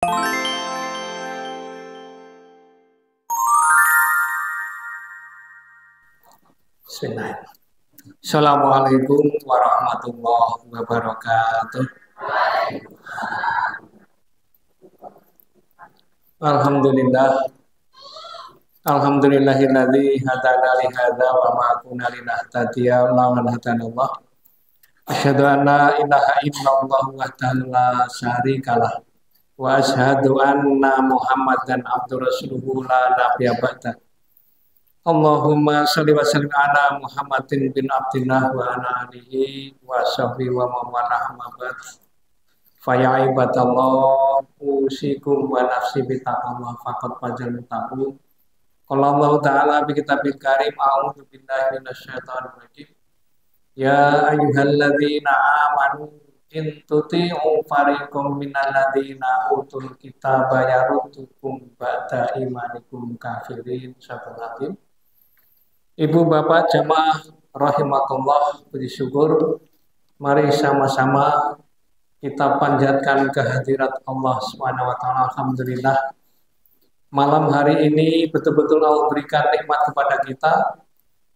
Bismillahirrahmanirrahim. Assalamualaikum warahmatullahi wabarakatuh. Alhamdulillah. Alhamdulillahilladzi hadana li hadza wa ma kunna linahtadiya laula an hadanallah. Asyhadu an la ilaha illallah wahdahu la syarikalah wa asyhadu anna Muhammadan abdur rasuluhu la nabiyya ba'da. Allahumma sholli wa sallim ala Muhammadin bin Abdillah wa ala alihi wa sahbihi wa mawalah ma ba'd. Fa ya ibadallah usikum wa nafsi bi taqwa faqad fajal taqwa. Qala Allah ta'ala bi kitabil karim a'udzu billahi minasyaitonir rajim. Ya ayyuhalladzina amanu in tuti'u fariqam minal ladzina utul kitaba yaruddukum ba'da imanikum kafirin. Syukur. Ibu bapak jamaah rahimakumullah, puji syukur, mari sama-sama kita panjatkan kehadirat Allah Subhanahu wa taala. Alhamdulillah, malam hari ini betul-betul Allah berikan nikmat kepada kita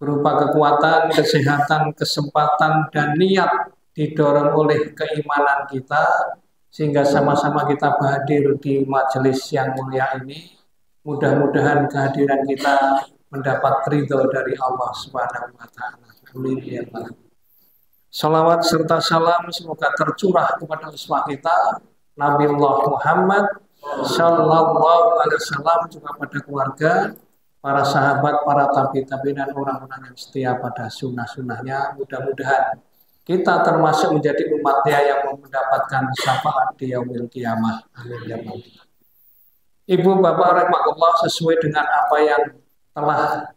berupa kekuatan, kesehatan, kesempatan dan niat didorong oleh keimanan kita sehingga sama-sama kita hadir di majelis yang mulia ini. Mudah-mudahan kehadiran kita mendapat ridho dari Allah Subhanahu wa taala. Amin ya rabbal. Salawat serta salam semoga tercurah kepada uswah kita Nabiullah Muhammad sallallahu alaihi wasallam, juga pada keluarga, para sahabat, para tabi-tabi dan orang-orang yang setia pada sunnah-sunnahnya. Mudah-mudahan kita termasuk menjadi umatnya yang mendapatkan syafaat di yaumil qiyamah. Amin ya rabbal. Ibu bapak rahimakumullah, sesuai dengan apa yang telah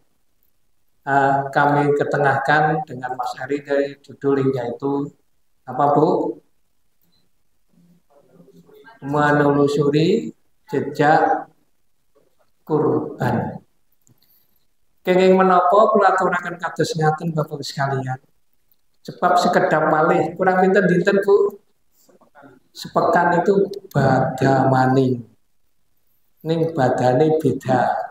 kami ketengahkan dengan Mas Ari dari judul yaitu apa Bu? Menelusuri jejak kurban. Kenging menapa kula aturaken kados ngaten Bapak sekalian. Sebab sekedap malih kurang pinten dinten Bu? Sepekan itu bada maning. Ning badane beda.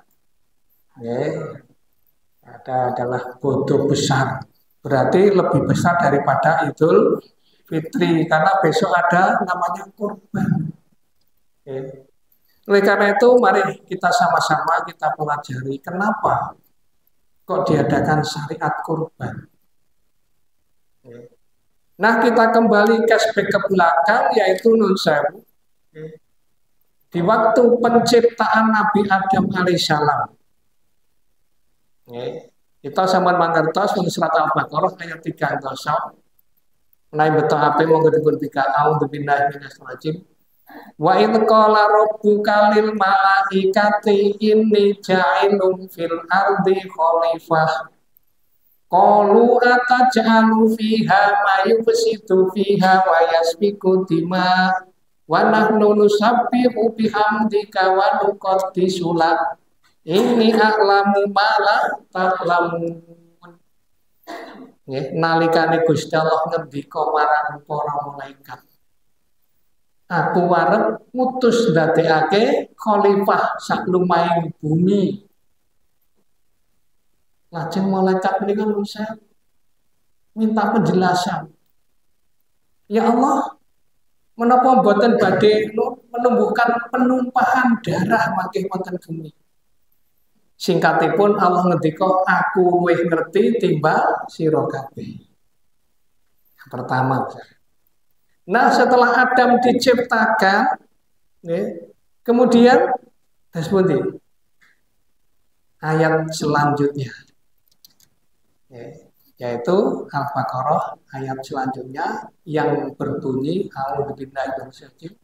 Adalah bodoh besar, berarti lebih besar daripada Idul Fitri karena besok ada namanya kurban. Oleh karena itu mari kita sama-sama kita pelajari kenapa kok diadakan syariat kurban. Nah, kita kembali flashback ke belakang, yaitu nun sewu di waktu penciptaan Nabi Adam alaihissalam. Kita sama mangertos di surat Al-Baqarah ayat 3 dosa. Naik betul apa monggo dipun pika a'udzubillahi minasyaitonir rajim. Wa idz qala rabbuka lil malaikati inni ja'ilun fil ardi khalifah. Qalu ataj'alu fiha ma yufsidu fiha wa yasfiku dima wa nahnu nusabbihu bihamdika wa nuqaddisu lak. Ini a'lamu mala ta'lamun. Nalikane Gusti Allah ngendika marang para malaikat, aku arep ngutus ndadekake khalifah sak lumahing bumi. Lajeng malaikat menika Musa minta penjelasan. Ya Allah, menapa mboten badhe menumbuhkan penumpahan darah mangke wonten bumi? Singkatipun Allah ngendika, aku luwih ngerti timbang sira kabeh. Pertama. Nah, setelah Adam diciptakan, kemudian ayat selanjutnya, yaitu Al-Baqarah ayat selanjutnya yang berbunyi a'udzubillahi minasyaitonir.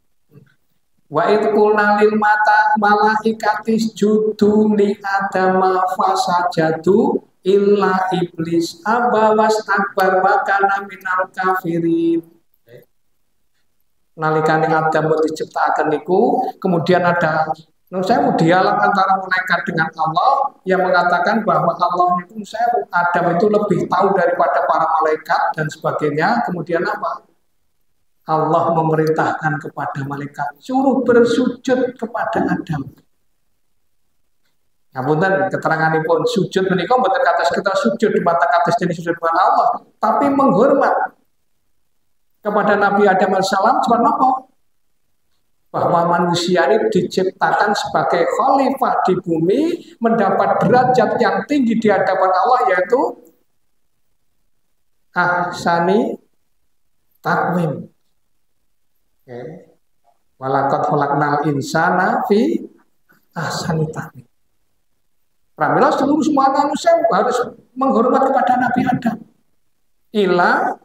Wa idh qulna lil malaikati isjudu li adama fasajadu illa iblis aba wastakbar wa kana minal kafirin. Nalikane Adam diciptakan niku, kemudian ada dialog antara malaikat dengan Allah yang mengatakan bahwa Allah itu Adam itu lebih tahu daripada para malaikat dan sebagainya. Kemudian apa? Allah memerintahkan kepada malaikat suruh bersujud kepada Adam. Ngapunten keteranganipun sujud menika mboten kados kita sujud mata kados dene sujud kepada Allah, tapi menghormat kepada Nabi Adam alaihissalam sebab apa? Bahwa manusia ini diciptakan sebagai khalifah di bumi, mendapat derajat yang tinggi di hadapan Allah yaitu ahsani takwim. Walaqad khalaqnal insana fi ahsani takwim. Pramila seluruh semua manusia harus menghormat kepada Nabi Adam. Ila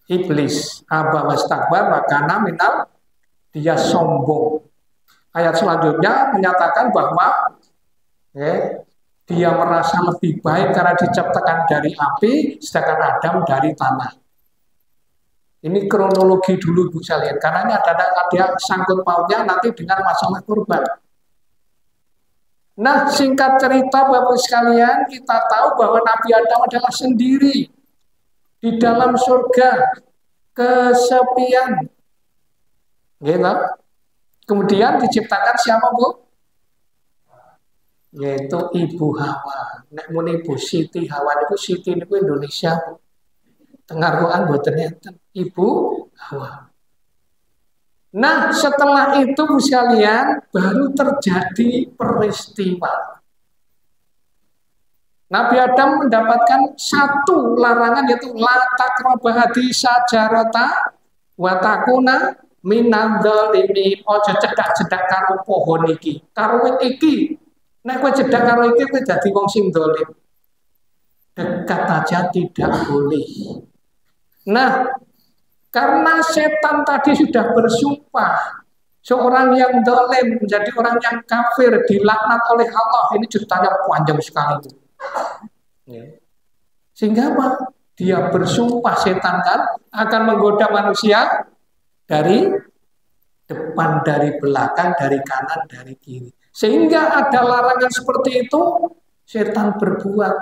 iblis aba wastakbar wa kana minal, dia sombong. Ayat selanjutnya menyatakan bahwa dia merasa lebih baik karena diciptakan dari api, sedangkan Adam dari tanah. Ini kronologi dulu Bu sekalian, karena ini ada sangkut pautnya nanti dengan masalah kurban. Nah, singkat cerita Bapak sekalian, kita tahu bahwa Nabi Adam adalah sendiri di dalam surga, kesepian. Gitu. Kemudian diciptakan siapa Bu? Yaitu Ibu Hawa. Nek muni Ibu Siti Hawa niku Siti niku Indonesia Bu. Tengaruhan mboten enten. Ibu Hawa. Nah, setelah itu Bu sekalian, baru terjadi peristiwa. Nabi Adam mendapatkan satu larangan yaitu la taqrabah sajarata wa takuna minadh-dhalimin. Ojo cedak-cedak karo pohon iki. Karo wit iki. Nek kowe cedak karo iki kowe dadi wong sing dolim. Dekat aja tidak boleh. Nah, karena setan tadi sudah bersumpah seorang yang dolim menjadi orang yang kafir dilaknat oleh Allah, ini ceritanya panjang sekali. Sehingga apa? Dia bersumpah setan kan akan menggoda manusia dari depan, dari belakang, dari kanan, dari kiri. Sehingga ada larangan seperti itu setan berbuat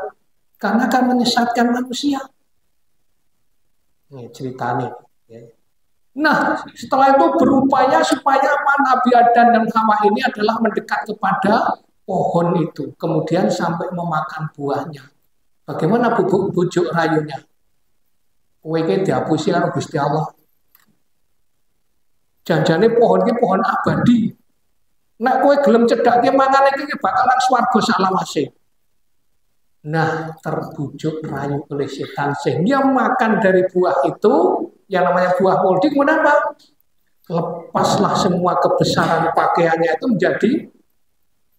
karena akan menyesatkan manusia. Ini ceritanya. Nah, setelah itu berupaya supaya Nabi Adam dan Hawa ini adalah mendekat kepada pohon itu, kemudian sampai memakan buahnya. Bagaimana bujuk rayunya? Kowe iki dihapusi karo Gusti Allah. Janjane pohon iki pohon abadi. Nek kowe gelem cedhake mangan iki bakalan swarga salawase. Nah, terbujuk rayu oleh setan sehingga makan dari buah itu yang namanya buah multi. Kenapa? Lepaslah semua kebesaran pakaiannya itu menjadi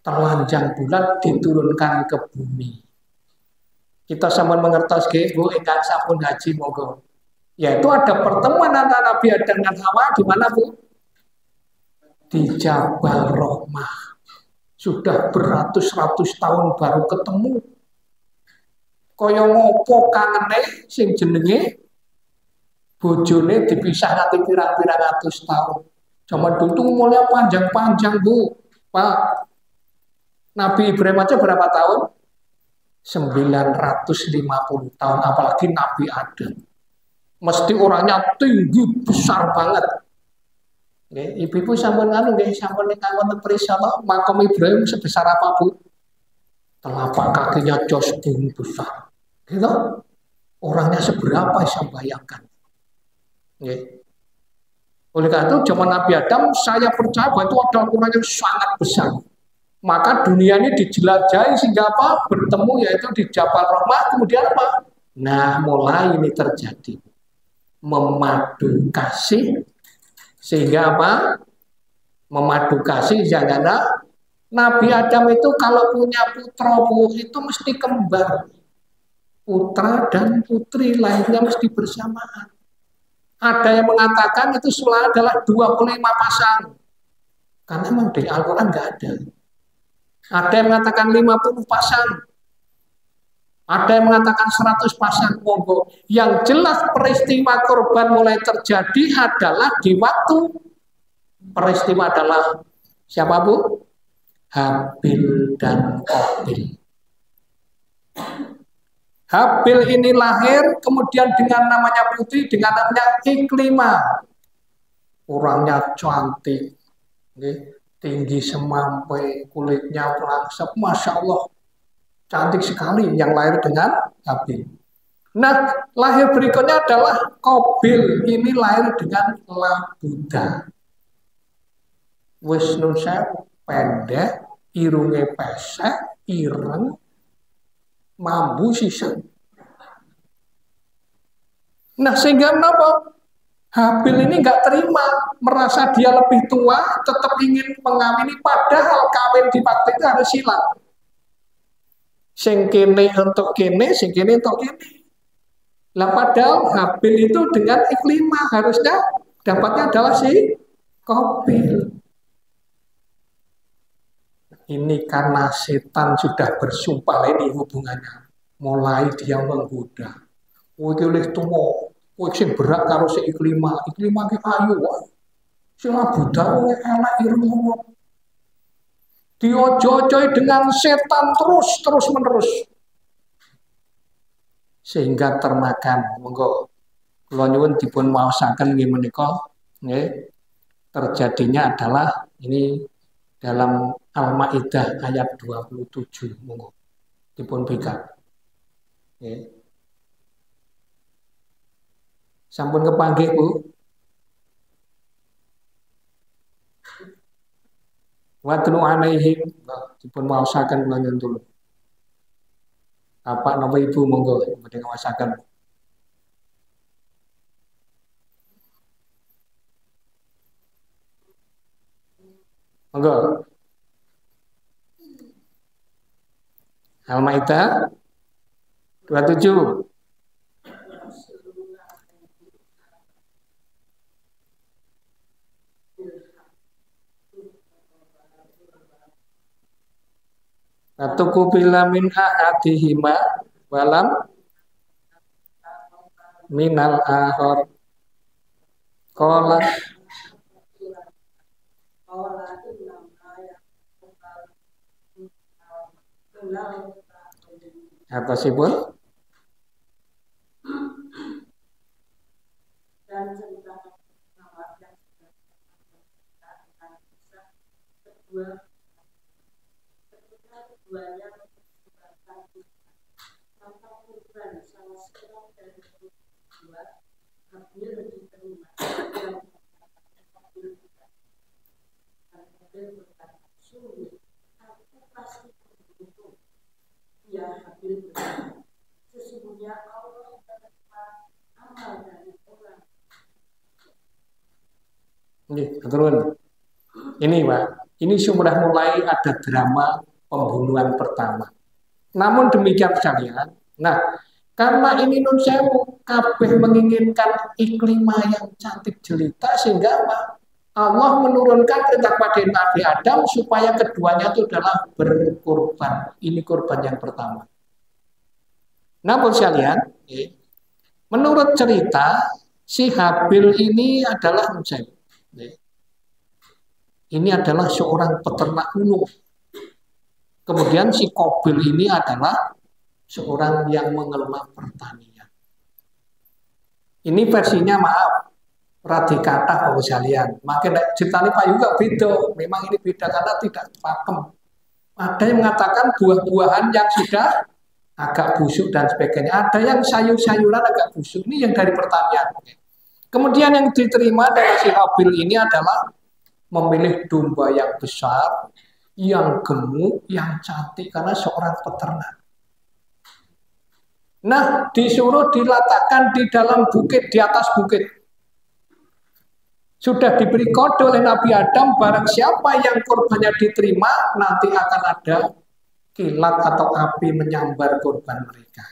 telanjang bulat diturunkan ke bumi. Kita sama mengertos Bu ingkang sampun haji monggo. Yaitu ada pertemuan antara Nabi Adam dan Hawa di mana Bu? Di Jabal Rahmah. Sudah beratus-ratus tahun baru ketemu. Kaya ngopo kangene sing jenenge bojone dipisah nanti pirang-pirang ratus tahun. Zaman dulu mulai panjang-panjang Bu. Pak, Nabi Ibrahim aja berapa tahun? 950 tahun, apalagi Nabi Adam. Mesti orangnya tinggi, besar banget. Ibu-ibu sampun anu nggih, sampun ngawon perisa makam Ibrahim sebesar apa Bu? Telapak kakinya jos besar. Gitu. Orangnya seberapa bisa bayangkan. Oleh karena itu zaman Nabi Adam saya percaya bahwa itu adalah orang yang sangat besar. Maka dunia ini dijelajahi sehingga apa? Bertemu yaitu di Jabal Rahmah. Kemudian apa? Nah, mulai ini terjadi memadu kasih sehingga apa? Memadu kasih jangan Nabi Adam itu kalau punya putra itu mesti kembar. Putra dan putri lainnya mesti bersamaan. Ada yang mengatakan itu sulanya adalah 25 pasang. Karena memang di Al-Quran nggak ada. Ada yang mengatakan 50 pasang. Ada yang mengatakan 100 pasang. Monggo. Yang jelas peristiwa korban mulai terjadi adalah di waktu peristiwa adalah siapa Bu? Habil dan Qabil. Habil ini lahir, kemudian dengan namanya putri, dengan namanya Iklimah. Orangnya cantik, tinggi semampai, kulitnya pelangsap, Masya Allah, cantik sekali yang lahir dengan Habil. Nah, lahir berikutnya adalah Qabil, ini lahir dengan Labuda. Wisnu saya pendek, irungnya pesek, ireng, mambu sisa. Nah, sehingga kenapa? Habil ini nggak terima, merasa dia lebih tua, tetap ingin mengawini, padahal kawin di waktu itu harus silang. Sing kene untuk kene, sing kene untuk kene. Lah padahal Habil itu dengan Iklimah harusnya dapatnya adalah si Qabil. Ini karena setan sudah bersumpah ini hubungannya. Mulai dia menggoda. Kowe oleh tuwa, kowe sing berat karo si Iklimah ki ayu wae. Sing Labuda kowe elek ireng. Diojo-ojoi dengan setan terus menerus. Sehingga termakan. Monggo kula nyuwun dipun maosaken nggih menika nggih. Terjadinya adalah ini dalam Al-Maidah ayat 27. Monggo dipun bika. Nggih. Sampun kepanggih, Bu. Watlu alaihim, dipun maosaken kula nyuwun tulung. Bapak napa Ibu monggo badhe ngawasaken. Monggo. Al-Maidah 27. Atuku bila min ahadihima walam minal ahor qala apa sih Bu? Ini Pak, ini sudah mulai ada drama pembunuhan pertama. Namun demikian sekalian, nah karena ini nun sewu kabeh menginginkan Iklimah yang cantik jelita sehingga Allah menurunkan perintah pada Nabi Adam supaya keduanya itu adalah berkorban. Ini korban yang pertama. Namun sekalian, menurut cerita si Habil ini adalah nun sewu. Ini adalah seorang peternak ulung. Kemudian si Qabil ini adalah seorang yang mengelola pertanian. Ini versinya maaf, radikata kalau sekalian. Makanya ceritanya Pak juga beda. Memang ini beda karena tidak pakem. Ada yang mengatakan buah-buahan yang sudah agak busuk dan sebagainya. Ada yang sayur-sayuran agak busuk. Ini yang dari pertanian. Kemudian yang diterima dari si Habil ini adalah memilih domba yang besar, yang gemuk, yang cantik karena seorang peternak. Nah, disuruh diletakkan di dalam bukit, di atas bukit. Sudah diberi kode oleh Nabi Adam, barang siapa yang korbannya diterima, nanti akan ada kilat atau api menyambar korban mereka.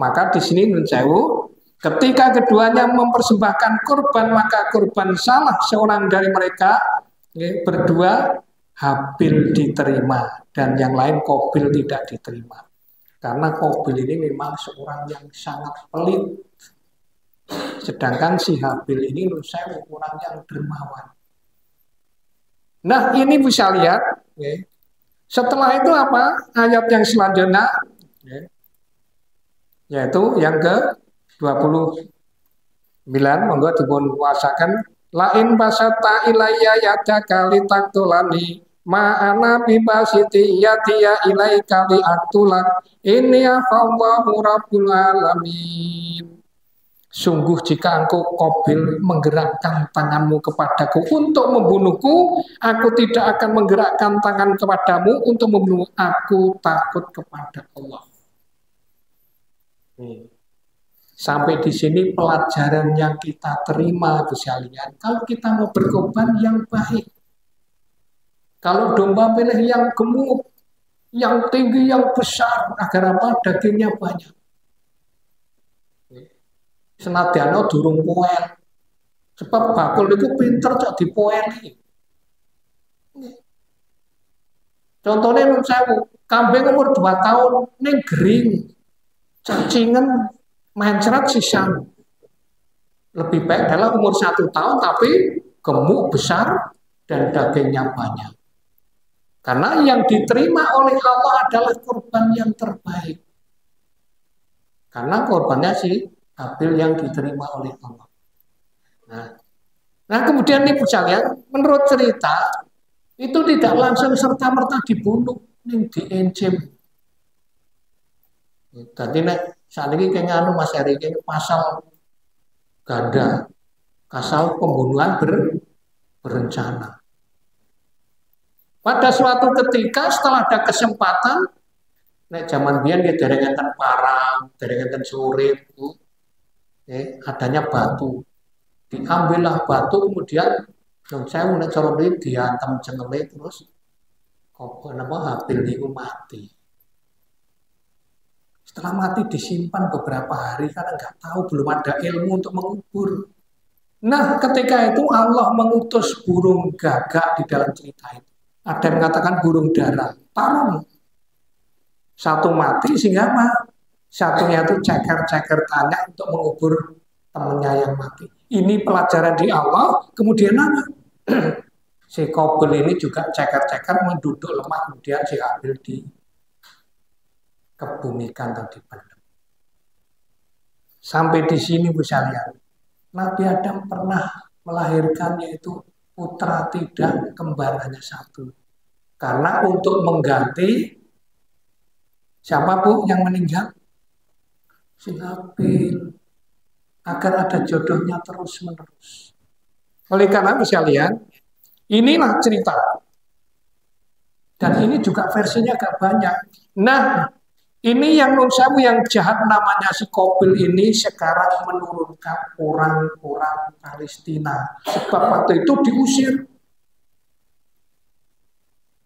Maka di sini nun sewu, ketika keduanya mempersembahkan korban, maka korban salah seorang dari mereka berdua Habil diterima dan yang lain Qabil tidak diterima. Karena Qabil ini memang seorang yang sangat pelit. Sedangkan si Habil ini menurut saya orang yang dermawan. Nah ini bisa lihat. Setelah itu apa? Ayat yang selanjutnya. yaitu yang ke-29, monggo dipun wasaken. Lain basata ilayya yadaka litaktulani ma'ana bibasiti yatiya ilaika liaktulak ini afallahu rabbul alamin. Sungguh jika engkau Qabil menggerakkan tanganmu kepadaku untuk membunuhku, aku tidak akan menggerakkan tangan kepadamu untuk membunuh. Aku takut kepada Allah. Sampai di sini pelajaran yang kita terima, sekalian. Kalau kita mau berkorban yang baik, kalau domba pilih yang gemuk, yang tinggi, yang besar, agar apa? Dagingnya banyak. Senadyan durung poel, sebab bakul itu pinter cok dipoeli. Contohnya saya kambing umur 2 tahun, ini gering, cacingan, main serat sisan. Lebih baik dalam umur 1 tahun tapi gemuk besar dan dagingnya banyak. Karena yang diterima oleh Allah adalah korban yang terbaik. Karena korbannya si Habil yang diterima oleh Allah. Nah kemudian nih sekalian, menurut cerita itu tidak langsung serta-merta dibunuh, ning diencem. Tadi nek saat ini kayaknya Mas Eri ini pasal ganda, pasal pembunuhan berencana. Pada suatu ketika setelah ada kesempatan, nek zaman biyen nggih dereng-enten parang, dereng-enten surip, adanya batu. Diambillah batu kemudian saya mulai cara diantem cengele terus Habil itu mati. Setelah mati disimpan beberapa hari karena nggak tahu, belum ada ilmu untuk mengubur. Nah ketika itu Allah mengutus burung gagak di dalam cerita itu. Ada yang mengatakan burung dara, taruh. Satu mati sehingga apa? Satunya itu ceker-ceker tanya untuk mengubur temannya yang mati. Ini pelajaran di Allah. Kemudian apa? Si Qabil ini juga ceker-ceker menduduk lemah, kemudian si Habil dikebumikan atau dipendam. Sampai di sini bisa lihat, Nabi Adam pernah melahirkan yaitu putra tidak, kembar hanya satu. Karena untuk mengganti siapa Bu yang meninggal? Si Habil. Agar ada jodohnya terus-menerus. Oleh karena sekalian, inilah cerita. Dan ini juga versinya agak banyak. Nah, ini yang nunsamu yang jahat namanya si Qabil ini sekarang menurunkan orang-orang Palestina. Sebab waktu itu diusir.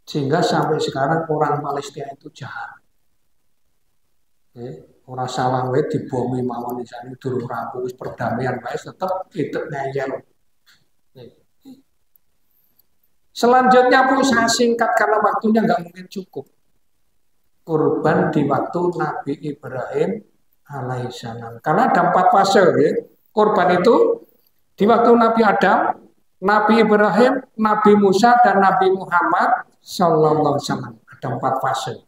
Sehingga sampai sekarang orang Palestina itu jahat. Orang salah wae dibomi mawon di sana durung rampung perdamaian wae tetap itu ngeyel. Selanjutnya Bu saya singkat karena waktunya nggak mungkin cukup. Kurban di waktu Nabi Ibrahim alaihissalam. Karena ada 4 fase ya. Kurban itu di waktu Nabi Adam, Nabi Ibrahim, Nabi Musa dan Nabi Muhammad sallallahu alaihi wasallam. Ada 4 fase.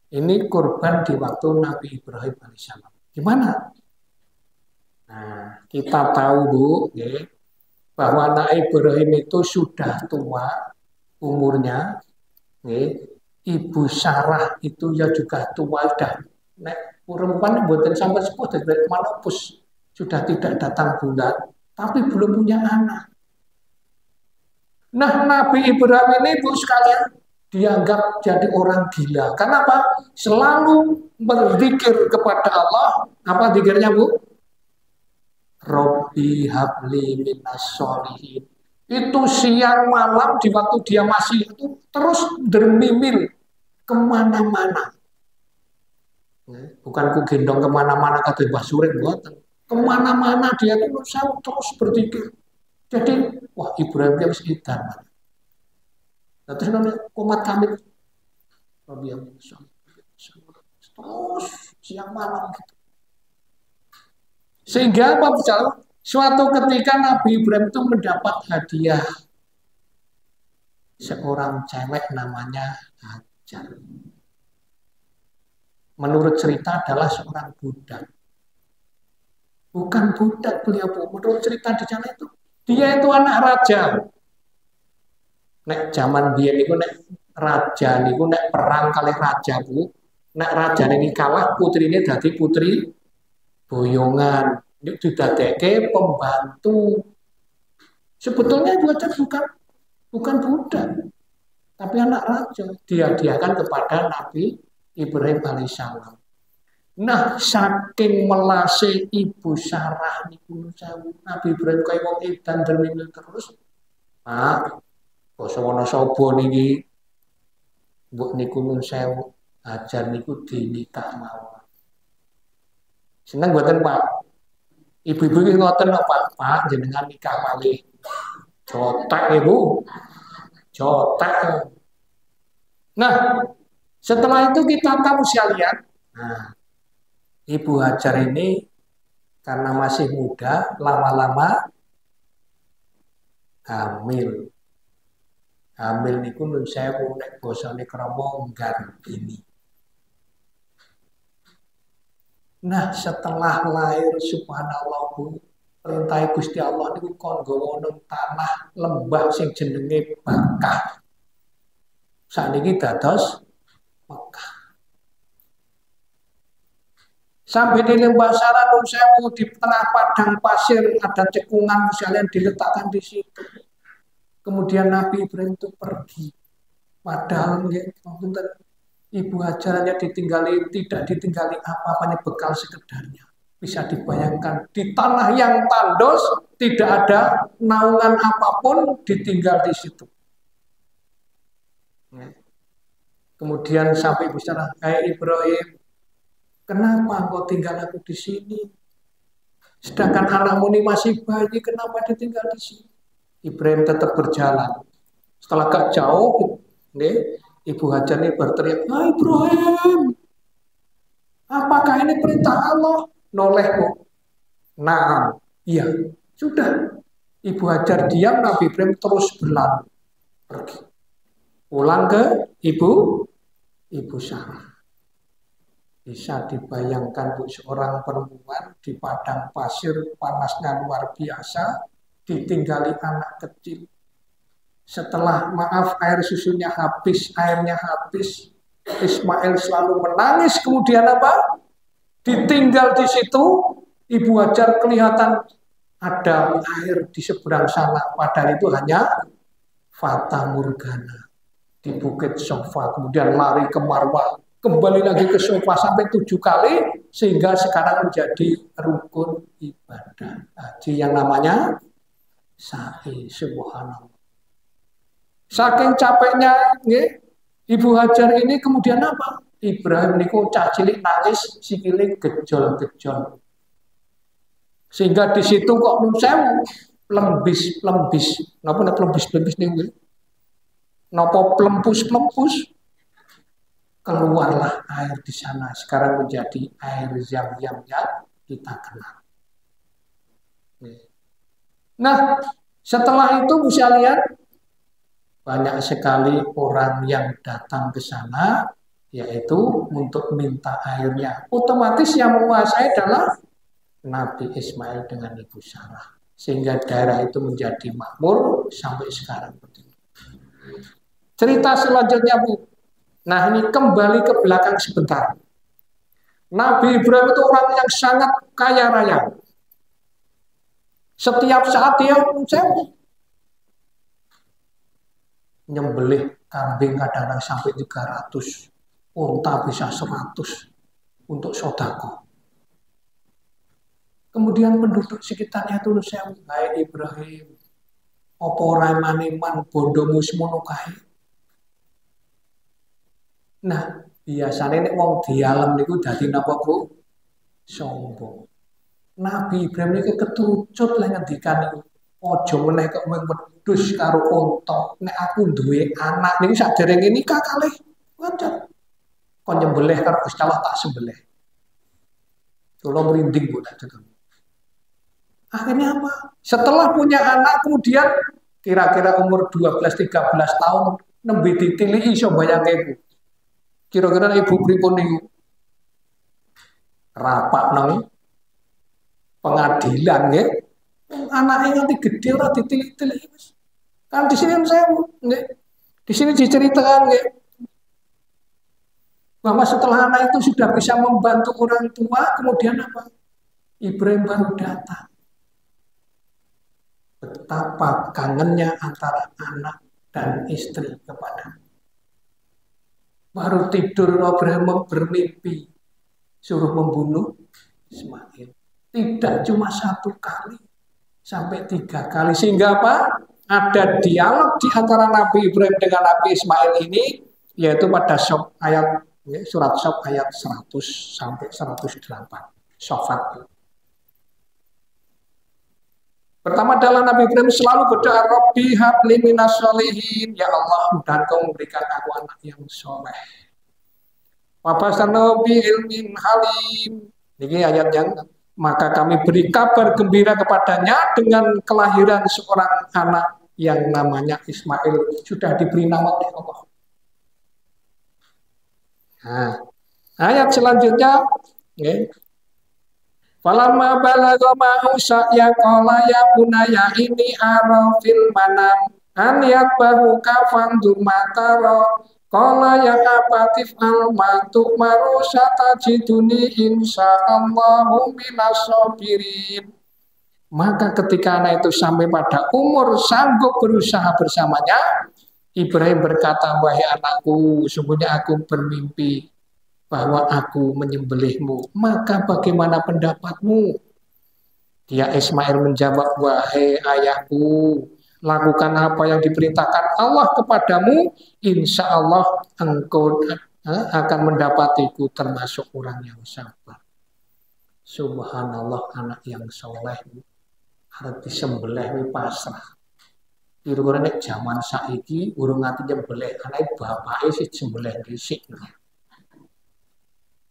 Ini kurban di waktu Nabi Ibrahim alaihissalam. Gimana? Nah, kita tahu Bu, ya, bahwa Nabi Ibrahim itu sudah tua umurnya. Ya, Ibu Sarah itu ya juga tua dah. Nek perempuan buatan sampai sepuh dari mana pus sudah tidak datang bulan, tapi belum punya anak. Nah, Nabi Ibrahim ini Bu sekalian dianggap jadi orang gila. Kenapa? Selalu berzikir kepada Allah. Apa zikirnya Bu? Robbi habli minas sholihin. Itu siang malam di waktu dia masih itu terus bermimil kemana-mana. Bukan ku gendong kemana-mana kata Mbah Surip, buatan. Kemana-mana dia itu terus berzikir. Jadi, wah Ibrahim dia harus edan. Terus namanya umat kami terus siang malam gitu. Sehingga apa bicara? Suatu ketika Nabi Ibrahim itu mendapat hadiah seorang cewek namanya Hajar. menurut cerita adalah seorang budak. Bukan budak beliau, Bu. Menurut cerita di sana itu, dia itu anak raja. Nek zaman dia niku nek raja niku nek perang kali raja, Bu. Nek raja ini kalah, putrinya dadi putri boyongan. Ini didadeke pembantu. Sebetulnya Ibu Hajar bukan budak, tapi anak raja. Dia kan kepada Nabi Ibrahim alaihissalam. Nah, saking melase Ibu Sarah niku Nabi Ibrahim kaya wong edan dermine terus. Pak, basa ana sapa niki? Mbok niku nun sewu, Hajar niku dinikah mawon. Seneng mboten, Pak? Ibu-ibu iki ngoten kok, Pak, jenengan nikah malih. Jotek, Ibu. Jotek. Nah, setelah itu kita tahu sekalian. Nah, Ibu Hajar ini karena masih muda, lama-lama hamil. Hamil niku nun sewu nek basane krama nggarbini. Nah, setelah lahir subhanallah Bu, perintah Gusti Allah niku kon nggawa nang tanah lembah sing jenenge Bakah. Sakniki dados Mekah. Sampai di lembah Sara nun sewu di tengah padang pasir ada cekungan sekalian diletakkan di situ. Kemudian Nabi Ibrahim itu pergi. Padahal Ibu Hajar hanya tidak ditinggali apa-apanya bekal sekedarnya. Bisa dibayangkan di tanah yang tandos tidak ada naungan apapun ditinggal di situ. Kemudian sampai Ibu Sarah, "Hai Ibrahim, kenapa kau tinggal aku di sini? Sedangkan anakmu ini masih bayi, kenapa ditinggal di sini?" Ibrahim tetap berjalan. Setelah agak jauh, Ibu Hajar ini berteriak, "Hai Ibrahim, apakah ini perintah Allah?" Noleh kok. Nah, iya, sudah. Ibu Hajar diam, Nabi Ibrahim terus berlari pergi. Pulang ke Ibu Sarah. Bisa dibayangkan Bu, seorang perempuan di padang pasir panasnya luar biasa, ditinggali anak kecil. Setelah air susunya habis, airnya habis, Ismail selalu menangis. Kemudian apa? Ditinggal di situ, Ibu Hajar kelihatan ada air di seberang sana. Padahal itu hanya fata morgana di Bukit Sofa. Kemudian lari ke Marwah, kembali lagi ke Sofa sampai 7 kali, sehingga sekarang menjadi rukun ibadah haji yang namanya sa'i. Subhanallah. Saking capeknya, Ibu Hajar ini kemudian apa? Ibrahim niku cah cilik nangis, sikile gejol-gejol. Sehingga di situ kok sewu plembis. Napa plembis niku? Napa plempus. Keluarlah air di sana. Sekarang menjadi air Zam-Zam yang kita kenal. Nah, setelah itu bisa lihat banyak sekali orang yang datang ke sana, yaitu untuk minta airnya. Otomatis yang menguasai adalah Nabi Ismail dengan Ibu Sarah. Sehingga daerah itu menjadi makmur sampai sekarang. Cerita selanjutnya, Bu. Nah, ini kembali ke belakang sebentar. Nabi Ibrahim itu orang yang sangat kaya raya. Setiap saat dia nyembelih kambing kadang-kadang sampai 300, unta bisa 100 untuk sodako. Kemudian penduduk sekitarnya itu sewu, "Hai Ibrahim, apa ora maniman bondomu semono kae?" Nah, biasanya nek wong dialem niku dadi napa, Bu? Sombong. Nabi Ibrahim niku ketucut lek ngendikan niku, "Aja meneh kok wedhus karo unta. Nek aku duwe anak niku saderenge nikah kalih wajar. Kon nyembelih karo Gusti Allah tak sembelih." Kula merinding, Bu, tak dengar. Akhirnya apa? Setelah punya anak kemudian kira-kira umur 12-13 tahun nembe ditilihi iso bayangke, Bu. Kira-kira ibu pripun niku? rapak nang pengadilan nggih. Anake nganti gede ora ditilik-tilik. Kan di sini saya nggih. Di sini diceritakan nggih bahwa setelah anak itu sudah bisa membantu orang tua, kemudian apa? Ibrahim baru datang. Betapa kangennya antara anak dan istri kepada. Baru tidur Ibrahim bermimpi suruh membunuh Ismail. Tidak cuma 1 kali, sampai 3 kali. Sehingga apa? Ada dialog di antara Nabi Ibrahim dengan Nabi Ismail ini, yaitu pada surat Sof ayat 100 sampai 108. Sofat. Pertama adalah Nabi Ibrahim selalu berdoa, Rabbi habli minas sholihin, ya Allah, mudah Kau memberikan aku anak yang soleh. Wabasana bi ilmin halim. Ini ayat yang maka kami beri kabar gembira kepadanya dengan kelahiran seorang anak yang namanya Ismail, sudah diberi nama oleh Allah. Nah, ayat selanjutnya, okay. Falamma balagha ma'u sa'ya qala ya bunayya ini ara fil manam an yatbahuka fandur matara qala ya abatif al matu maru satajiduni insyaallahu minas sabirin. Maka ketika anak itu sampai pada umur sanggup berusaha bersamanya, Ibrahim berkata, wahai anakku, sungguhnya aku bermimpi bahwa aku menyembelihmu, maka bagaimana pendapatmu? Dia Ismail menjawab, wahai ayahku, lakukan apa yang diperintahkan Allah kepadamu, insya Allah engkau akan mendapatiku termasuk orang yang sabar. Subhanallah, anak yang soleh arti sembelih pasrah. Kira-kira nek zaman saiki urung nganti nyembelih, anak bapake sih sembelih dhisik.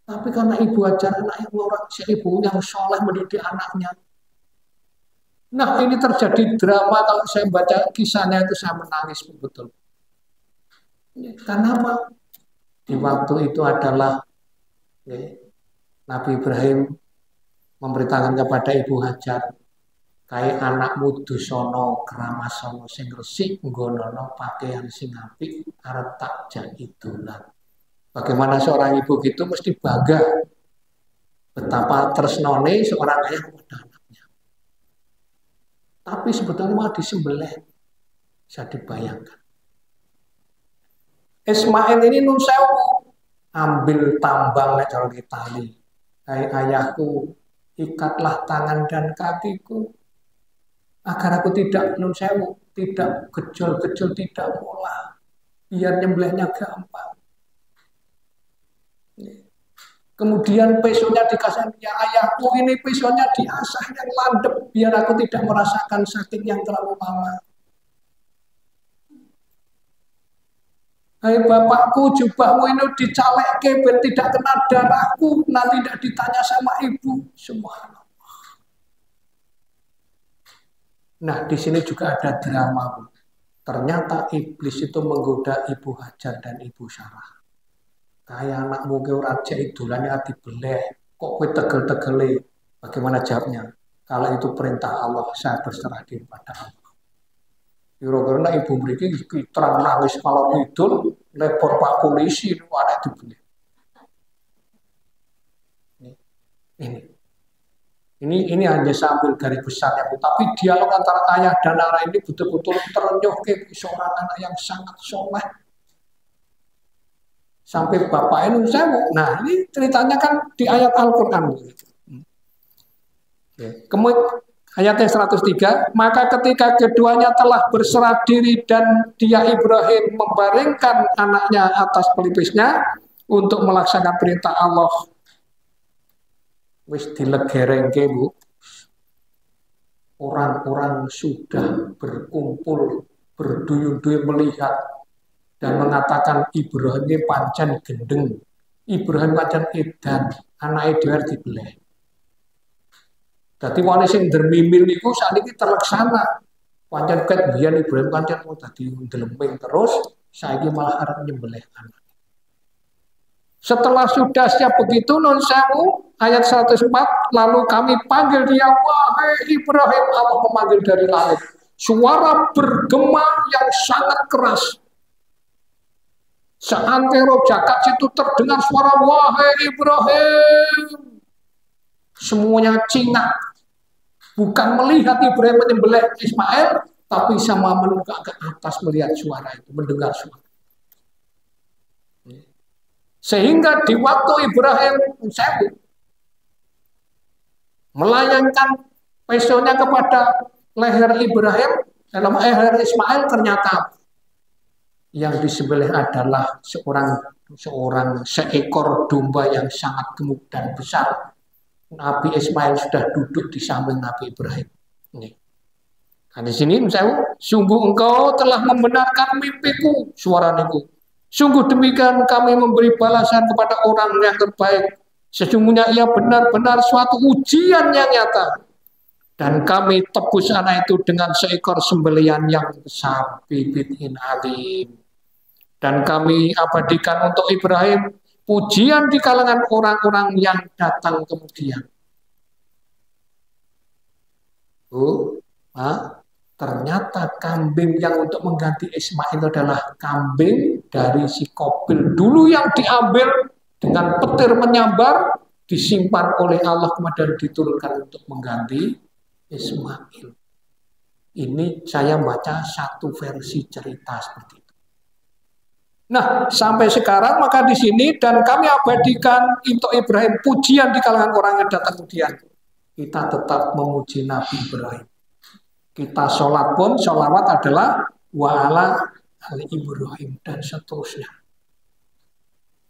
Tapi karena ibu ajar anak ibu yang soleh mendidik anaknya. Nah ini terjadi drama, kalau saya baca kisahnya itu saya menangis betul. Karena apa? Di waktu itu adalah Nabi Ibrahim memberitakan kepada Ibu Hajar, kayak anakmu dusono keramasono sing resik nggonono pakaian sing apik arep tak jak idolan. Bagaimana seorang ibu gitu mesti bangga betapa tresnone seorang ayah kepada anaknya. Tapi sebetulnya mau disembelih, bisa dibayangkan. Ismail ini nun sewu ambil tambang cara tali. Hai ayahku, ikatlah tangan dan kakiku agar aku tidak nun sewu, tidak gejol-gejol, tidak pola, biar nyembelihnya gampang. Kemudian pesonya dikasih, ya ayahku ini pesonya diasah yang landep biar aku tidak merasakan sakit yang terlalu lama. Hai bapakku, jubahmu ini dicalekke biar tidak kena darahku, nanti tidak ditanya sama ibu. Subhanallah. Nah di sini juga ada drama. Ternyata iblis itu menggoda Ibu Hajar dan Ibu Sarah. Kayak anakmu ke raja idolannya dibeleh, kok kowe tegel-tegele? Bagaimana jawabnya? Kalau itu perintah Allah, saya berserah diri pada Allah. Kira-kira ibu mriki terang nangis kalau idul, lepor Pak polisi itu ada dibeleh. Ini hanya sambil garis besarnya, Bu. Tapi dialog antara ayah dan anak ini betul-betul terenyuh ke seorang anak yang sangat soleh. Sampai bapak ini saya, nah ini ceritanya kan di ayat Al-Quran. Kemudian ayatnya 103, maka ketika keduanya telah berserah diri dan dia Ibrahim membaringkan anaknya atas pelipisnya untuk melaksanakan perintah Allah. Wis dilegerengke, Bu. Orang-orang sudah berkumpul, berduyun-duyun melihat dan mengatakan Ibrahim ini pancen gendeng, Ibrahim pancen edan, anake dhewe dibeleh. Dadi wong sing dermimil niku sakniki terlaksana. Pancen ket biyen Ibrahim pancen dadi ndelemping terus, saiki malah arep nyembelih anak. Setelah sudah siap begitu, nun sewu, ayat 104, lalu kami panggil dia, wahai Ibrahim, Allah memanggil dari langit. Suara bergema yang sangat keras. Seantero jagat situ terdengar suara, wahai Ibrahim. Semuanya cingak. Bukan melihat Ibrahim menyembelih Ismail, tapi sama menunggak ke atas melihat suara itu, mendengar suara. Sehingga di waktu Ibrahim melayangkan pesonya kepada leher Ibrahim, dalam leher Ismail, ternyata yang disembelih adalah seekor domba yang sangat gemuk dan besar. Nabi Ismail sudah duduk di samping Nabi Ibrahim. Ini. Nah, di sini misalnya, sungguh engkau telah membenarkan mimpiku, suara niku. Sungguh demikian kami memberi balasan kepada orang yang terbaik. Sesungguhnya ia benar-benar suatu ujian yang nyata. Dan kami tebus anak itu dengan seekor sembelian yang besar, bibitin alim. Dan kami abadikan untuk Ibrahim pujian di kalangan orang-orang yang datang kemudian. Ternyata kambing yang untuk mengganti Ismail adalah kambing dari si Qabil. Dulu yang diambil dengan petir menyambar, disimpan oleh Allah kemudian diturunkan untuk mengganti Ismail. Ini saya baca satu versi cerita seperti itu. Nah, sampai sekarang maka di sini dan kami abadikan untuk Ibrahim pujian di kalangan orang yang datang kemudian. Kita tetap memuji Nabi Ibrahim. Kita sholat pun, sholawat adalah wa'ala ali Ibrahim dan seterusnya.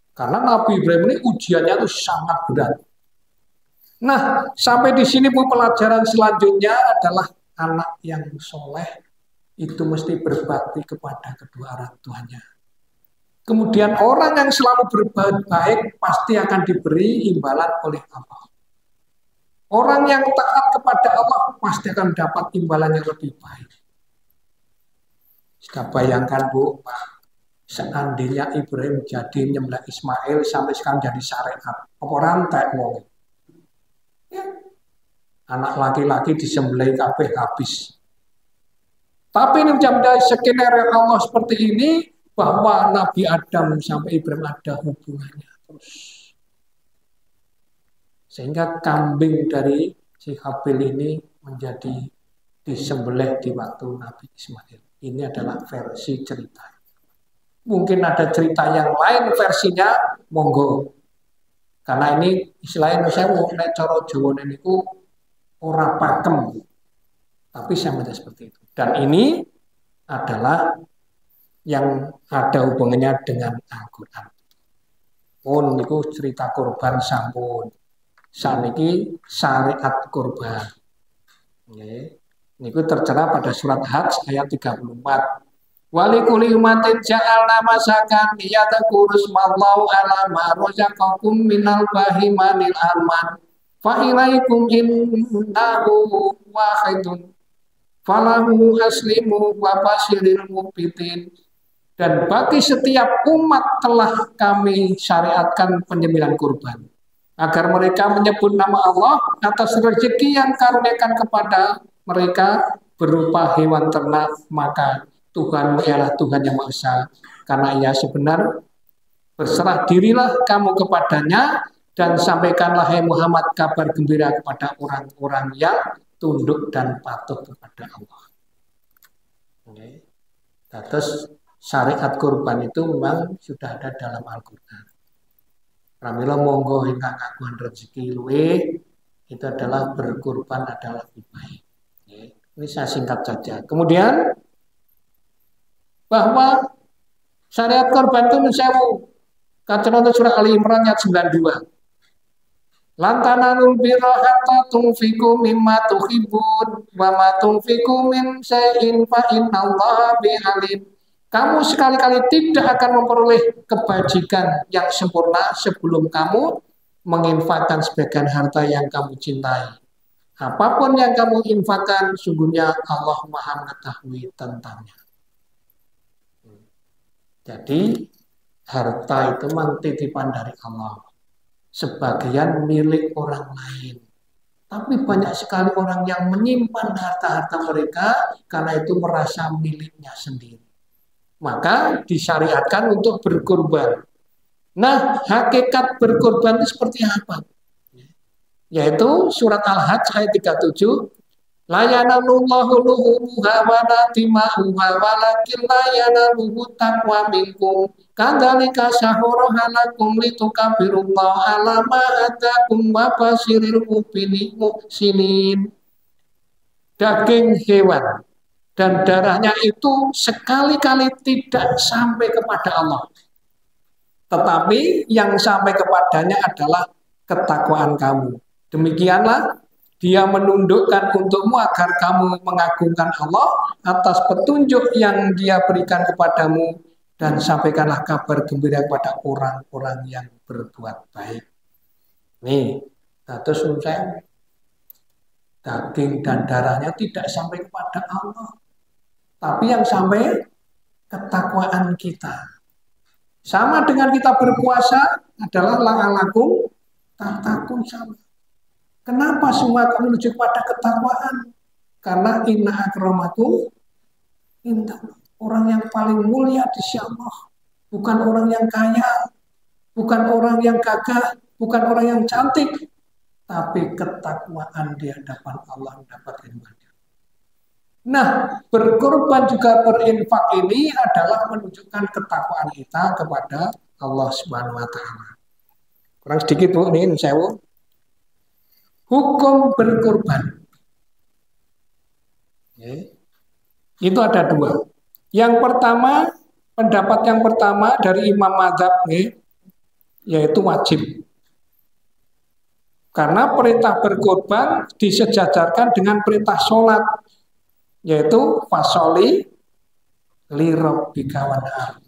Karena Nabi Ibrahim ini ujiannya itu sangat berat. Nah, sampai di sini pun pelajaran selanjutnya adalah anak yang soleh itu mesti berbakti kepada kedua orang tuanya. Kemudian orang yang selalu berbuat baik pasti akan diberi imbalan oleh Allah. Orang yang taat kepada Allah pasti akan dapat imbalan yang lebih baik. Kita bayangkan Bu, seandainya Ibrahim jadi nyembelih Ismail sampai sekarang jadi syariat, apa rantai wong? Ya. Anak laki-laki disembelih kabeh habis. Tapi ini menjadi skenario Allah seperti ini bahwa Nabi Adam sampai Ibrahim ada hubungannya terus. Sehingga kambing dari si Habil ini menjadi disembelih di waktu Nabi Ismail. Ini adalah versi cerita. Mungkin ada cerita yang lain versinya, monggo. Karena ini istilahnya saya mau nek cara Jawa niku ora pakem. Tapi sama seperti itu. Dan ini adalah yang ada hubungannya dengan Al-Qur'an. Pun niku cerita korban sampun. Saniki syariat kurban. Niku tercera pada surat Hajj ayat 34. Walikuli umatin ja'alna masakan liyadhkuru smallahu ala ma razaqakum minal bahimanil arman. Fa ilaikum innahu wahidun. Falahu aslimu wa basyiril mubitin. Dan bagi setiap umat telah kami syariatkan penyembelihan kurban. Agar mereka menyebut nama Allah atas rezeki yang karuniakan kepada mereka berupa hewan ternak, maka Tuhan ialah Tuhan yang Maha Esa. Karena ia sebenar, berserah dirilah kamu kepadanya dan sampaikanlah hai Muhammad kabar gembira kepada orang-orang yang tunduk dan patuh kepada Allah. Terus syariat kurban itu memang sudah ada dalam Al-Quran. Pramila monggo ingkang kagungan rezeki luwih itu adalah berkurban adalah lebih baik. Ini saya singkat saja. Kemudian bahwa syariat kurban itu mensewu. Kata surah Ali Imran ayat 92. Lantananul birra hatta tunfiqu mimma tuhibbun wa ma tunfiqu min syai'in fa innallaha bi'alim. Kamu sekali-kali tidak akan memperoleh kebajikan yang sempurna sebelum kamu menginfakkan sebagian harta yang kamu cintai. Apapun yang kamu infakkan, sungguhnya Allah Maha mengetahui tentangnya. Jadi, Harta itu memang titipan dari Allah. Sebagian milik orang lain. Tapi banyak sekali orang yang menyimpan harta-harta mereka karena itu merasa miliknya sendiri. Maka disyariatkan untuk berkorban. Nah, hakikat berkorban itu seperti apa? Yaitu surat Al-Hajj ayat 37. La yanalullahu luhumuha wala dima'uha walakin la yanaluhu taqwa minkum kadzalika syahara lakum litukabirullaha ala ma atakum wa basyiril muhsinin. Daging hewan dan darahnya itu sekali-kali tidak sampai kepada Allah. Tetapi yang sampai kepadanya adalah ketakwaan kamu. Demikianlah dia menundukkan untukmu agar kamu mengagungkan Allah atas petunjuk yang dia berikan kepadamu dan sampaikanlah kabar gembira kepada orang-orang yang berbuat baik. Nih, terus saya daging dan darahnya tidak sampai kepada Allah, tapi yang sampai ketakwaan kita. Sama dengan kita berpuasa adalah la'alakum tattaqun sama. Kenapa semua kamu menuju pada ketakwaan? Karena inna akramakum indah. Orang yang paling mulia di sisi Allah. Bukan orang yang kaya, bukan orang yang gagah, bukan orang yang cantik, tapi ketakwaan di hadapan Allah dapat ilmunya. Nah, berkorban juga berinfak ini adalah menunjukkan ketakwaan kita kepada Allah Subhanahu wa taala. Kurang sedikit Bu, ini saya hukum berkorban. Itu ada dua. Yang pertama, pendapat yang pertama dari Imam Madzhab yaitu wajib. Karena perintah berkorban disejajarkan dengan perintah sholat, yaitu fasoli li rabbika wanhar.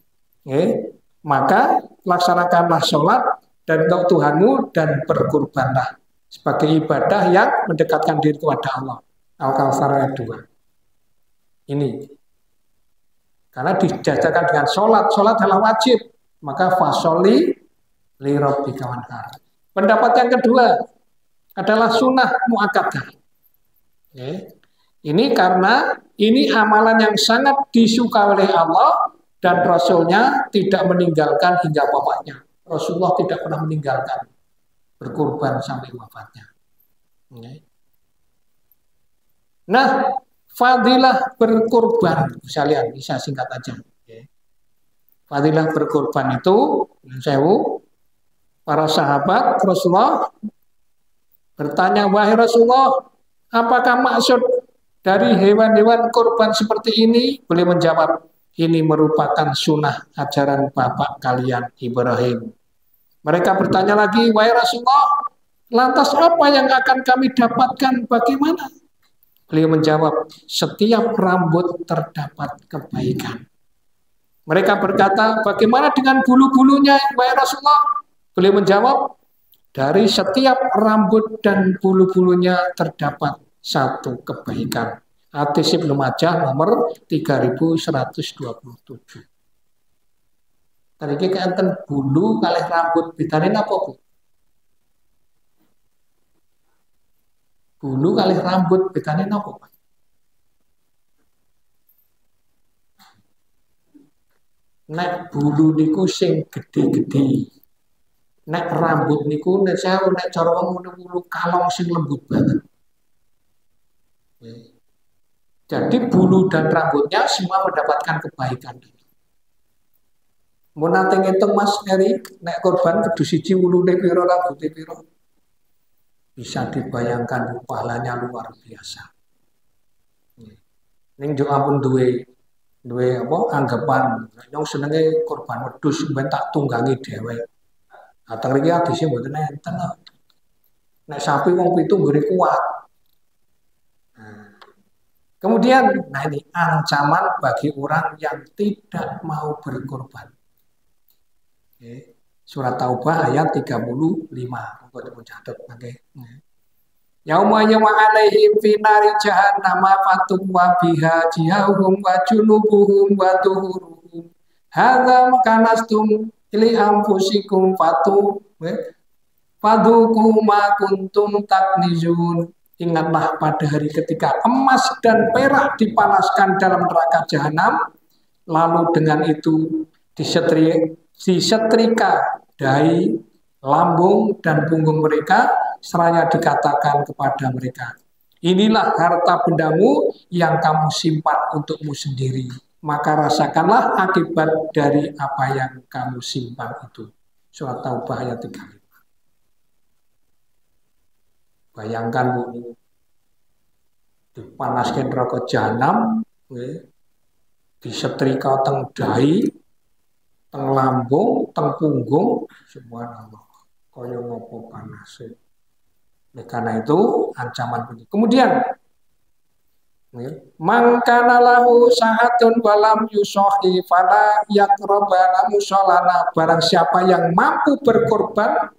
Maka laksanakanlah sholat dan untuk Tuhanmu dan berkorbanlah sebagai ibadah yang mendekatkan diri kepada Allah. Al-Kautsar ayat 2. Ini. Karena dijajarkan dengan sholat. Sholat adalah wajib. Maka fasoli li rabbika wanhar. Pendapat yang kedua adalah sunnah muakkadah. Ini karena ini amalan yang sangat disuka oleh Allah dan Rasulnya tidak meninggalkan hingga wafatnya. Rasulullah tidak pernah meninggalkan berkorban sampai wafatnya. Nah, fadilah berkorban, misalnya bisa singkat aja. Fadilah berkorban itu, para sahabat Rasulullah bertanya, wahai Rasulullah, apakah maksud dari hewan-hewan korban seperti ini? Beliau menjawab, ini merupakan sunnah ajaran bapak kalian Ibrahim. Mereka bertanya lagi, wahai Rasulullah, lantas apa yang akan kami dapatkan? Bagaimana? Beliau menjawab, setiap rambut terdapat kebaikan. Mereka berkata, bagaimana dengan bulu-bulunya, wahai Rasulullah? Beliau menjawab, dari setiap rambut dan bulu-bulunya terdapat satu kebaikan. Hadis Ibnu Majah nomor 3127. Tadi kita enten bulu kali rambut bedane apa Bu? Bulu kali rambut bedane apa Pak? Nek bulu niku sing gede-gede. Nek rambut niku nek cara ngono bulu kalong sing lembut banget. Jadi bulu dan rambutnya semua mendapatkan kebaikan. Mau nanti ngitung Mas Eri, nek korban kudu siji wulune pira rambute pira. Bisa dibayangkan pahalanya luar biasa. Ning yo ampun duwe apa anggapan nyong senenge korban wedhus ben tak tunggangi dhewe. Ateng iki hadise mboten enten. Nek sapi wong pitu nggone kuat. Kemudian, nah ini ancaman bagi orang yang tidak mau berkorban. Surat Taubah ayat 35. Untuk catat, oke. Yauma yawma alaihim fi nari jahannam fatum wa biha jihahum wa junubuhum wa tuhuruhum. Hadza makanastum Ili amfusikum faduku ma kuntum taknizun. Ingatlah pada hari ketika emas dan perak dipanaskan dalam neraka jahanam, lalu dengan itu disetrika dahi, lambung, dan punggung mereka, seraya dikatakan kepada mereka, inilah harta bendamu yang kamu simpan untukmu sendiri, maka rasakanlah akibat dari apa yang kamu simpan itu. Surat Taubah ayat 35. Bayangkan Bu, dipanaskan neraka jahanam, disetrika teng dahi, teng lambung, teng punggung, subhanallah. Kaya ngopo panase. Karena itu ancaman begitu. Kemudian mangkana lahu sa'atun walam yusohi fala yakrobana musolana. Barang siapa yang mampu berkorban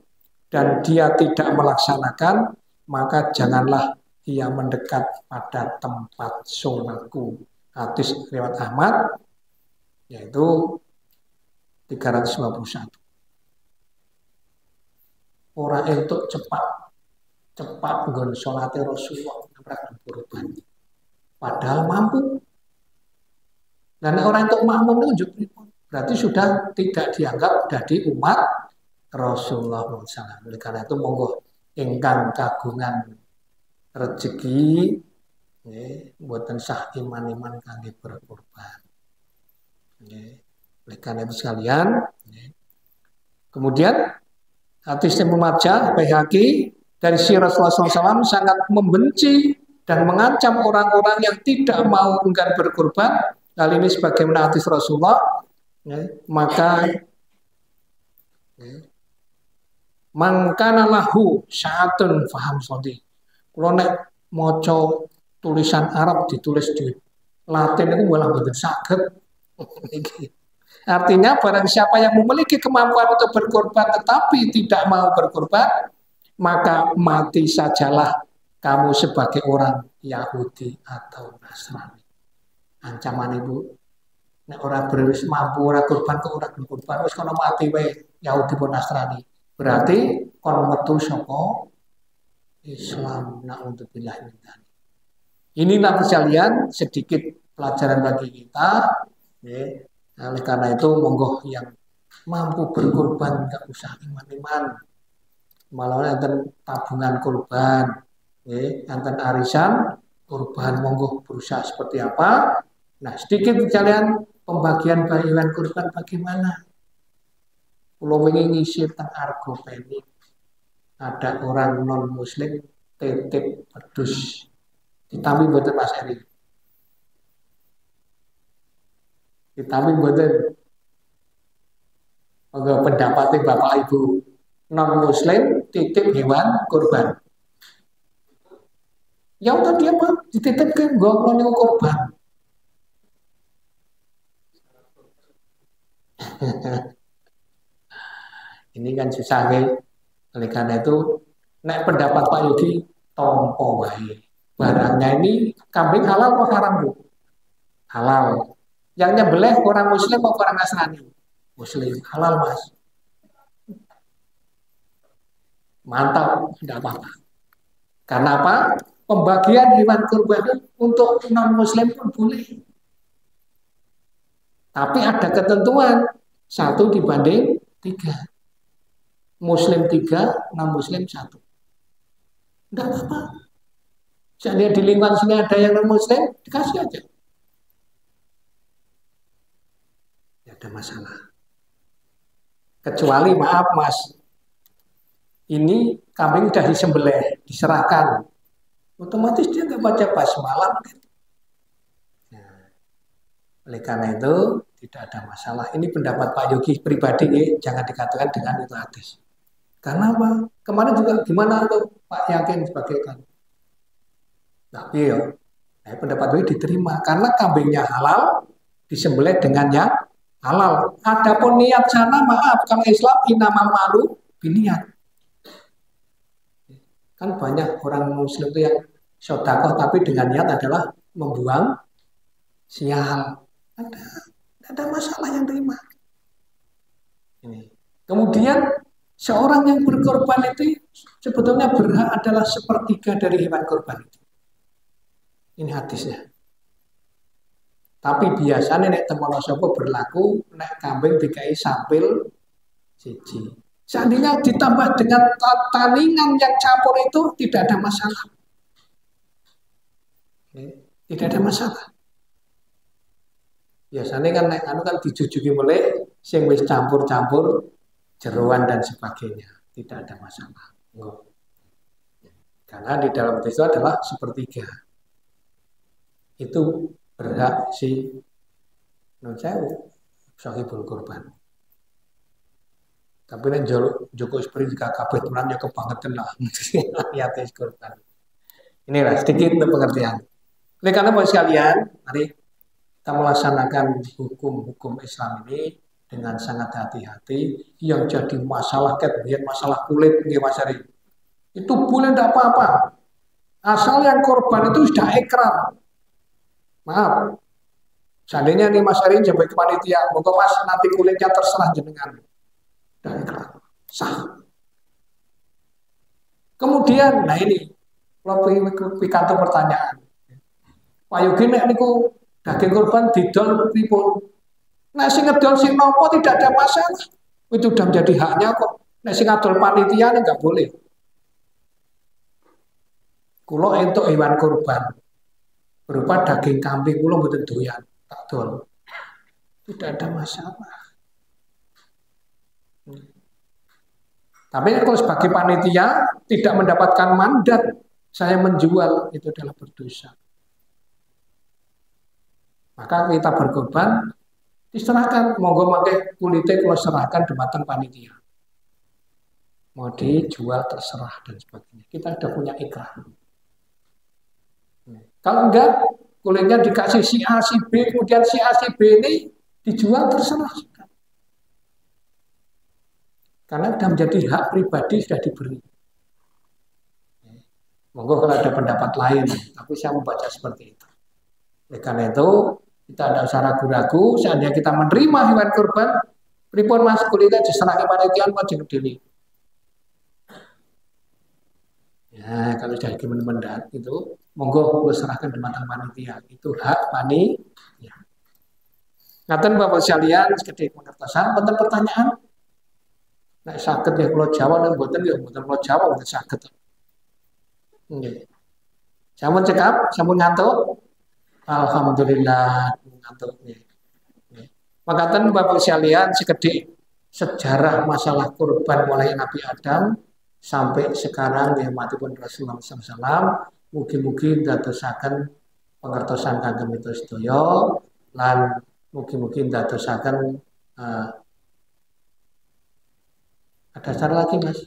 dan dia tidak melaksanakan, maka janganlah ia mendekat pada tempat sholatku. Hadis riwayat Ahmad, yaitu 351. Orang entuk cepat nggon salate Rasulullah berkorban. Padahal mampu. Dan orang entuk makmum itu berarti sudah tidak dianggap jadi umat Rasulullah SAW. Oleh karena itu monggo ingkang kagungan rezeki mboten sah iman-iman kangge berkorban. Oleh karena itu sekalian, kemudian hadis Imam Majah Baihaqi dari sirah Rasulullah SAW sangat membenci dan mengancam orang-orang yang tidak mau enggan berkorban. Hal ini sebagaimana hadis Rasulullah, maka mangkana lahu sa'atun faham sodi. Kalau nek maca tulisan Arab ditulis di Latin itu malah betul saged. Artinya barang siapa yang memiliki kemampuan untuk berkorban tetapi tidak mau berkorban, maka mati sajalah kamu sebagai orang Yahudi atau Nasrani. Ancaman Ibu, nek orang berwis mampu orang korban ke orang berkorban, wis kono mati wae Yahudi atau Nasrani. Berarti kon metu saka Islam, naudzubillah min dzalik. Inilah sekalian sedikit pelajaran bagi kita. Oleh karena itu monggo yang mampu berkorban enggak usah iman-iman. Malah enten tabungan korban, enten arisan korban, monggo berusaha seperti apa. Nah, sedikit sekalian pembagian bagian korban bagaimana. Kalau ingin ngisi tentang Argopeni, ada orang non muslim titip pedus ditambah boten Mas Eri, ditambah boten pendapatnya Bapak Ibu non muslim titip hewan kurban, ya udah dia mah dititipkan gue kurban. Ini kan susah nih. Oleh karena itu, nek pendapat Pak Yogi tompo wae. Barangnya ini kambing halal atau haram, Bu? Halal. Yang nyembelih orang muslim atau orang Nasrani? Muslim. Halal, Mas. Mantap, tidak apa-apa. Karena apa? Pembagian hewan kurban untuk non muslim pun boleh. Tapi ada ketentuan 1:3. Muslim 3, non-muslim 1. Tidak apa-apa. Seandainya di lingkungan sini ada yang non-muslim, dikasih aja. Tidak ada masalah. Kecuali, maaf Mas, ini kambing sudah disembelih, diserahkan. Otomatis dia nggak baca basmalah. Nah, oleh karena itu, tidak ada masalah. Ini pendapat Pak Yogi pribadi, jangan dikatakan dengan itu hadis. Karena apa? Kemarin juga gimana tuh Pak Yakin sebagai kan? Tapi ya, pendapat ini diterima karena kambingnya halal, disembelih dengan yang halal. Adapun niat sana, maaf, kalau Islam inamal malu biniat. Kan banyak orang Muslim itu yang sedekah tapi dengan niat adalah membuang sial. Ada masalah yang terima. Ini. Kemudian seorang yang berkorban itu sebetulnya berhak adalah sepertiga dari hewan korban itu. Ini hadisnya. Tapi biasanya nek temono sapa berlaku nek kambing dikai sampil siji. Seandainya ditambah dengan taningan yang campur itu tidak ada masalah. Tidak ada masalah. Biasanya kan nek anu kan dijujuki mulai sing wis campur-campur jeroan dan sebagainya. Tidak ada masalah. Karena di dalam itu adalah sepertiga. Itu berhak si nonsewu sahibul korban. Tapi nek Joko Spring jika kabeh tenan ya kebangetan lah. Niate korban. Inilah sedikit untuk pengertian. Oleh karena Bapak sekalian, mari kita melaksanakan hukum-hukum Islam ini dengan sangat hati-hati. Yang jadi masalah kayak masalah kulit nggih Mas Ari. Itu boleh tidak apa-apa. Asal yang korban itu sudah ikrar. Maaf. Seandainya nih Mas Ari jabat panitia, moga Mas nanti kulitnya terserah jenengan. Sudah ikrar. Sah. Kemudian, nah ini kalau pikanto pertanyaan. Pak Yogi nek niku daging korban didol pripun? Nek sing ngedol sing nopo tidak ada masalah. Itu sudah menjadi haknya kok. Nek sing ngadol panitia nek enggak boleh. Kulo entuk hewan korban berupa daging kambing kulo mboten doyan, tak dol. Tidak ada masalah. Tapi kalau sebagai panitia tidak mendapatkan mandat saya menjual, itu adalah berdosa. Maka kita berkorban, diserahkan, monggo pakai kulitnya kalau serahkan dumateng panitia. Mau dijual terserah dan sebagainya. Kita sudah punya ikrar. Kalau enggak, kulitnya dikasih si A, si B, kemudian si A, si B ini dijual terserah. Karena sudah menjadi hak pribadi, sudah diberi. Monggo kalau ada pendapat lain, tapi saya membaca seperti itu. Oleh karena itu, kita ada usah ragu-ragu, seandainya kita menerima hewan kurban, pripun Mas kulitnya diserahkan panitia mau jeneng diri. Ya, kalau sudah mendat itu, monggo perlu serahkan di mata panitia. Itu hak panitia. Ngaten Bapak sekalian, sekedhik pengertosan, wonten pertanyaan? Nek saged ya kula jawab, nek mboten ya mboten kula jawab, mboten saged. Nggih. Sampun cekap, sampun ngantuk? Alhamdulillah ngantuk nggih. Makaten Bapak sekalian, sekedhik sejarah masalah kurban mulai Nabi Adam sampai sekarang ya matipun Rasulullah SAW, mugi-mugi dadosaken pengertosan kagem itu sedaya lan mugi-mugi dadosaken ada cara lagi Mas.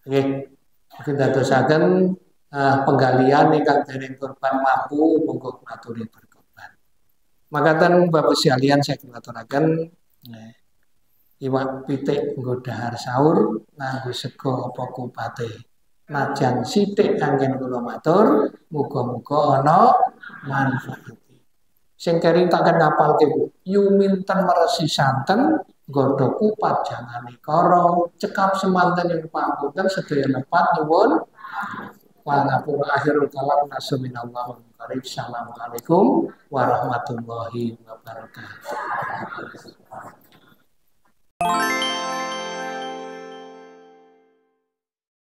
Nggih. Mugi dadosaken penggalian ingkang dereng kurban mampu monggo aturi berkorban. Makaten Bapak sekalian saya aturaken iwak pitik nggo dahar sahur nganggo sego apa kupate. Najan sithik anggen kula matur, muga-muga ana manfaate. Sing kering takkan ngapalke Bu. Yuminten meresi santen, nggodho kupat jangane kara, cekap semanten ing panggonan sedaya lepat nyuwun. Wa ngapura akhirul kalam nasaminallahi wa karim. Assalamualaikum warahmatullahi wabarakatuh.